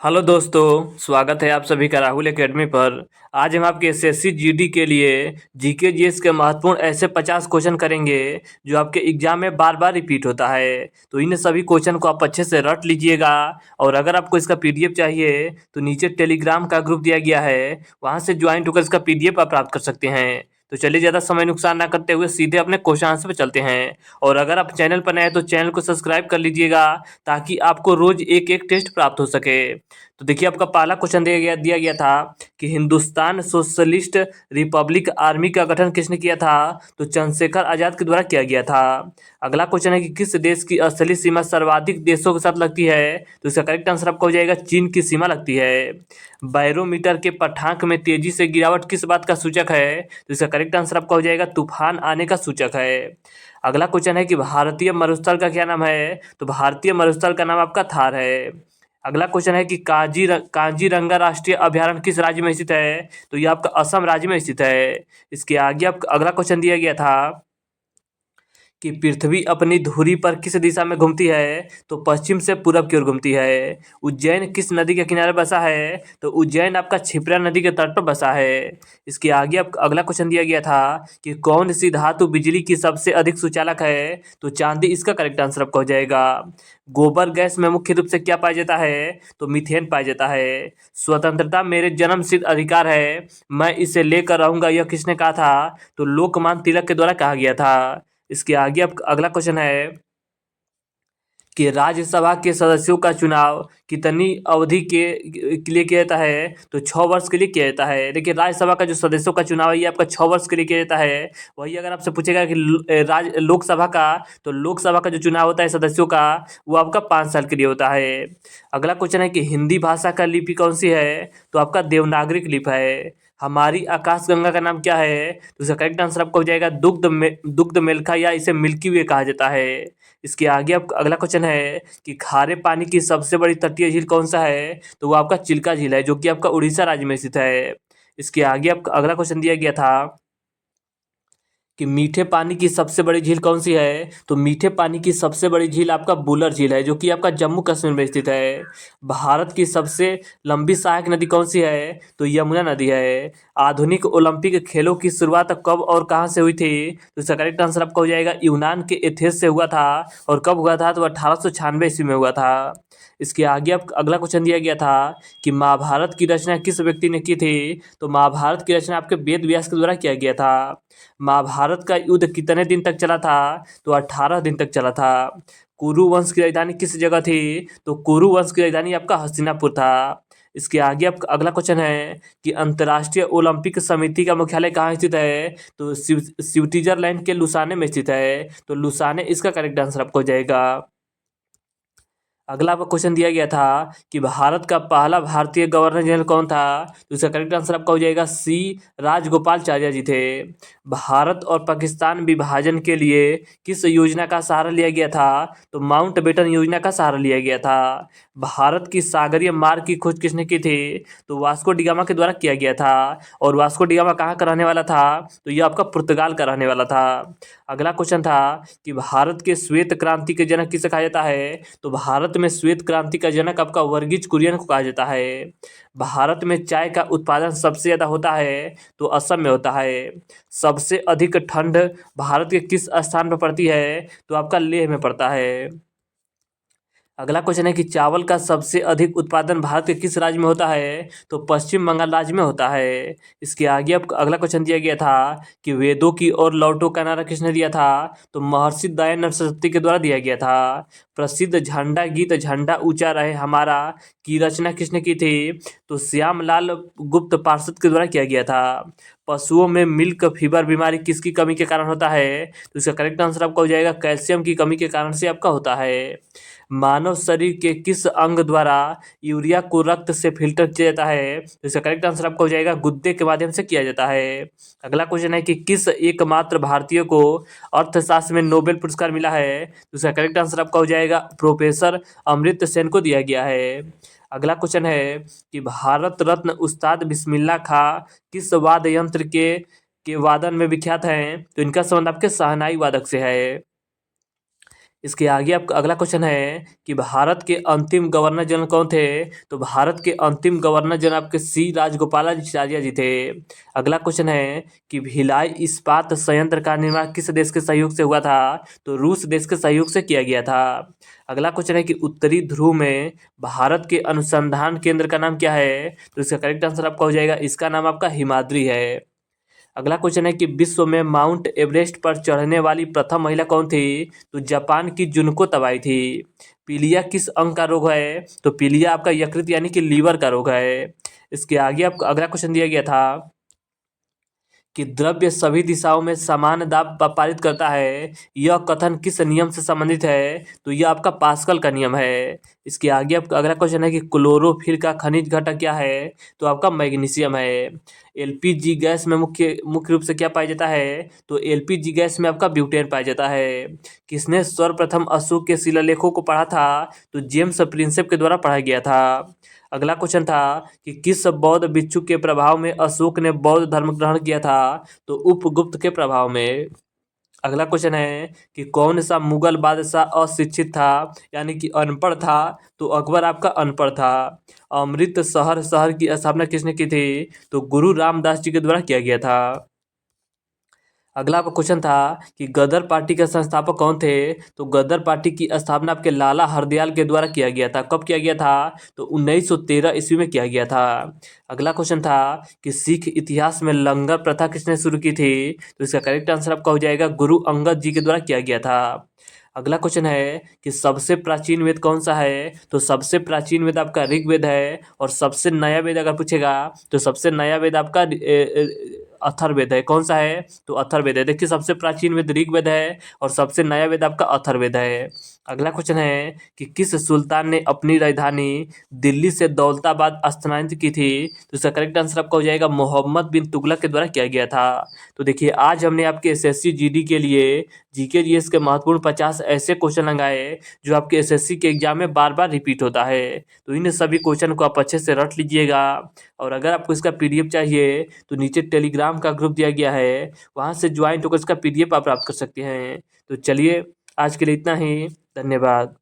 Hello दोस्तों, स्वागत है आप सभी का राहुल एकेडमी पर। आज हम आपके एसएससी जीडी के लिए जीके जीएस के महत्वपूर्ण ऐसे 50 क्वेश्चन करेंगे जो आपके एग्जाम में बार बार रिपीट होता है। तो इन सभी क्वेश्चन को आप अच्छे से रट लीजिएगा। और अगर आपको इसका पीडीएफ चाहिए तो नीचे टेलीग्राम का ग्रुप दिया गया है, वहाँ से ज्वाइन होकर इसका पीडीएफ आप प्राप्त कर सकते हैं। तो चलिए, ज़्यादा समय नुकसान ना करते हुए सीधे अपने क्वेश्चन आंसर पे चलते हैं। और अगर आप चैनल पर नए हैं तो चैनल को सब्सक्राइब कर लीजिएगा, ताकि आपको रोज एक एक टेस्ट प्राप्त हो सके। तो देखिए, आपका पहला क्वेश्चन दिया गया था कि हिंदुस्तान सोशलिस्ट रिपब्लिक आर्मी का गठन किसने किया था। तो चंद्रशेखर आजाद के द्वारा किया गया था। अगला क्वेश्चन है कि किस देश की स्थलीय सीमा सर्वाधिक देशों के साथ लगती है। तो इसका करेक्ट आंसर आपका हो जाएगा चीन की सीमा लगती है। बैरोमीटर के पाठ्यांक में तेजी से गिरावट किस बात का सूचक है। तो इसका करेक्ट आंसर आपका हो जाएगा तूफान आने का सूचक है। अगला क्वेश्चन है कि भारतीय मरुस्थल का क्या नाम है। तो भारतीय मरुस्थल का नाम आपका थार है। अगला क्वेश्चन है कि काजीरंगा राष्ट्रीय अभयारण्य किस राज्य में स्थित है। तो ये आपका असम राज्य में स्थित है। इसके आगे आपका अगला क्वेश्चन दिया गया था कि पृथ्वी अपनी धुरी पर किस दिशा में घूमती है। तो पश्चिम से पूरब की ओर घूमती है। उज्जैन किस नदी के किनारे बसा है। तो उज्जैन आपका क्षिप्रा नदी के तट पर बसा है। इसके आगे आप अगला क्वेश्चन दिया गया था कि कौन सी धातु बिजली की सबसे अधिक सुचालक है। तो चांदी इसका करेक्ट आंसर आपका हो जाएगा। गोबर गैस में मुख्य रूप से क्या पाया जाता है। तो मीथेन पाया जाता है। स्वतंत्रता मेरे जन्म सिद्ध अधिकार है, मैं इसे लेकर रहूंगा, यह किसने कहा था। तो लोकमान्य तिलक के द्वारा कहा गया था। इसके आगे अब अगला क्वेश्चन है कि राज्यसभा के सदस्यों का चुनाव कितनी अवधि के लिए किया जाता है। तो 6 वर्ष के लिए किया जाता है। देखिए, राज्यसभा का जो सदस्यों का चुनाव है ये आपका 6 वर्ष के लिए किया जाता है। वही अगर आपसे पूछेगा कि लोकसभा का, तो लोकसभा का जो चुनाव होता है सदस्यों का, वो आपका 5 साल के लिए होता है। अगला क्वेश्चन है कि हिंदी भाषा का लिपि कौन सी है। तो आपका देवनागरिक लिपि है। हमारी आकाशगंगा का नाम क्या है। तो इसका करेक्ट आंसर आपको हो जाएगा दुग्ध मेलखा, या इसे मिल्की वे कहा जाता है। इसके आगे आप अगला क्वेश्चन है कि खारे पानी की सबसे बड़ी तटीय झील कौन सा है। तो वो आपका चिल्का झील है, जो कि आपका उड़ीसा राज्य में स्थित है। इसके आगे आपका अगला क्वेश्चन दिया गया था कि मीठे पानी की सबसे बड़ी झील कौन सी है। तो मीठे पानी की सबसे बड़ी झील आपका बुलर झील है, जो कि आपका जम्मू कश्मीर में स्थित है। भारत की सबसे लंबी सहायक नदी कौन सी है। तो यमुना नदी है। आधुनिक ओलंपिक खेलों की शुरुआत कब और कहाँ से हुई थी। तो इसका करेक्ट आंसर आपका हो जाएगा यूनान के एथेंस से हुआ था। और कब हुआ था। तो 1896 ईस्वी में हुआ था। इसके आगे आप अगला क्वेश्चन दिया गया था कि महाभारत की रचना किस व्यक्ति ने की थी। तो महाभारत की रचना आपके वेद व्यास के द्वारा किया गया था। महाभारत का युद्ध कितने दिन तक चला था। तो 18 दिन तक चला था। कुरु वंश की राजधानी किस जगह थी। तो कुरु वंश की राजधानी आपका हस्तिनापुर था। इसके आगे आप अगला क्वेश्चन है कि अंतर्राष्ट्रीय ओलंपिक समिति का मुख्यालय कहाँ स्थित है। तो स्विट्जरलैंड के लुसाने में स्थित है। तो लुसाने इसका करेक्ट आंसर आपको हो जाएगा। अगला आपको क्वेश्चन दिया गया था कि भारत का पहला भारतीय गवर्नर जनरल कौन था। तो इसका करेक्ट आंसर आपका हो जाएगा सी राजगोपालचार्य जी थे। भारत और पाकिस्तान विभाजन के लिए किस योजना का सहारा लिया गया था। तो माउंटबेटन योजना का सहारा लिया गया था। भारत की सागरीय मार्ग की खोज किसने की थी। तो वास्को डिगामा के द्वारा किया गया था। और वास्को डिगामा कहाँ का रहने वाला था। तो ये आपका पुर्तगाल का रहने वाला था। अगला क्वेश्चन था कि भारत के श्वेत क्रांति के जनक किसे कहा जाता है। तो भारत में श्वेत क्रांति का जनक आपका वर्गीज कुरियन को कहा जाता है। भारत में चाय का उत्पादन सबसे ज़्यादा होता है। तो असम में होता है। सबसे अधिक ठंड भारत के किस स्थान पर पड़ती है। तो आपका लेह में पड़ता है। अगला क्वेश्चन है कि चावल का सबसे अधिक उत्पादन भारत के किस राज्य में होता है। तो पश्चिम बंगाल राज्य में होता है। इसके आगे अब अगला क्वेश्चन दिया गया था कि वेदों की ओर लौटो का नारा किसने दिया था। तो महर्षि दयानंद सरस्वती के द्वारा दिया गया था। प्रसिद्ध झंडा गीत झंडा ऊंचा रहे हमारा की रचना किसने की थी। तो श्यामलाल गुप्त पार्षद के द्वारा किया गया था। पशुओं में मिल्क फीवर बीमारी किसकी कमी के कारण होता है। तो इसका करेक्ट आंसर आपका हो जाएगा कैल्शियम की कमी के कारण से आपका होता है। मानव शरीर के किस अंग द्वारा यूरिया को रक्त से फिल्टर किया जाता है। तो इसका करेक्ट आंसर आपका हो जाएगा गुद्दे के माध्यम से किया जाता है। अगला क्वेश्चन है कि किस एकमात्र भारतीय को अर्थशास्त्र में नोबेल पुरस्कार मिला है। तो इसका करेक्ट आंसर आपका हो जाएगा प्रोफेसर अमर्त्य सेन को दिया गया है। अगला क्वेश्चन है कि भारत रत्न उस्ताद बिस्मिल्लाह खां किस वाद्य यंत्र के वादन में विख्यात हैं। तो इनका संबंध आपके शहनाई वादक से है। इसके आगे आपका अगला क्वेश्चन है कि भारत के अंतिम गवर्नर जनरल कौन थे? तो भारत के अंतिम गवर्नर जनरल आपके सी राजगोपालाचार्य जी थे। अगला क्वेश्चन है कि भिलाई इस्पात संयंत्र का निर्माण किस देश के सहयोग से हुआ था? तो रूस देश के सहयोग से किया गया था। अगला क्वेश्चन है कि उत्तरी ध्रुव में भारत के अनुसंधान केंद्र का नाम क्या है? तो इसका करेक्ट आंसर आपका हो जाएगा, इसका नाम आपका हिमाद्री है। अगला क्वेश्चन है कि विश्व में माउंट एवरेस्ट पर चढ़ने वाली प्रथम महिला कौन थी? तो जापान की जुनको तबाई थी। पीलिया किस अंग का रोग है? तो पीलिया आपका यकृत यानी कि लीवर का रोग है। इसके आगे आपको अगला क्वेश्चन दिया गया था कि द्रव्य सभी दिशाओं में समान दाब पारित करता है, यह कथन किस नियम से संबंधित है? तो यह आपका पास्कल का नियम है। इसके आगे आपका अगला क्वेश्चन है कि क्लोरोफिल का खनिज घटक क्या है? तो आपका मैग्नीशियम है। एलपीजी गैस में मुख्य मुख्य रूप से क्या पाया जाता है? तो एलपीजी गैस में आपका ब्यूटेन पाया जाता है। किसने सर्वप्रथम अशोक के शिलालेखों को पढ़ा था? तो जेम्स प्रिंसेप के द्वारा पढ़ा गया था। अगला क्वेश्चन था कि किस बौद्ध भिक्षु के प्रभाव में अशोक ने बौद्ध धर्म ग्रहण किया था? तो उपगुप्त के प्रभाव में। अगला क्वेश्चन है कि कौन सा मुगल बादशाह अशिक्षित था यानी कि अनपढ़ था? तो अकबर आपका अनपढ़ था। अमृतसर शहर की स्थापना किसने की थी? तो गुरु रामदास जी के द्वारा किया गया था। अगला आपका क्वेश्चन था कि गदर पार्टी के संस्थापक कौन थे? तो गदर पार्टी की स्थापना आपके लाला हरदयाल के द्वारा किया गया था। कब किया गया था? तो 1913 ईस्वी में किया गया था। अगला क्वेश्चन था कि सिख इतिहास में लंगर प्रथा किसने शुरू की थी? तो इसका करेक्ट आंसर आपका हो जाएगा, गुरु अंगद जी के द्वारा किया गया था। अगला क्वेश्चन है कि सबसे प्राचीन वेद कौन सा है? तो सबसे प्राचीन वेद आपका ऋग्वेद है। और सबसे नया वेद अगर पूछेगा तो सबसे नया वेद आपका अथर्ववेद है। कौन सा है? तो अथर्ववेद है। देखिए, सबसे प्राचीन वेद ऋग्वेद है और सबसे नया वेद आपका अथर्ववेद है। अगला क्वेश्चन है कि किस सुल्तान ने अपनी राजधानी दिल्ली से दौलताबाद स्थानांतरित की थी? तो इसका करेक्ट आंसर आपका हो जाएगा, मोहम्मद बिन तुगलक के द्वारा किया गया था। तो देखिए, आज हमने आपके एसएससी जीडी के लिए जीके जीएस के महत्वपूर्ण 50 ऐसे क्वेश्चन लगाए जो आपके एसएससी के एग्जाम में बार बार रिपीट होता है। तो इन सभी क्वेश्चन को आप अच्छे से रट लीजिएगा। और अगर आपको इसका पीडीएफ चाहिए तो नीचे टेलीग्राम का ग्रुप दिया गया है, वहाँ से ज्वाइन होकर इसका पीडीएफ आप प्राप्त कर सकते हैं। तो चलिए, आज के लिए इतना ही। धन्यवाद।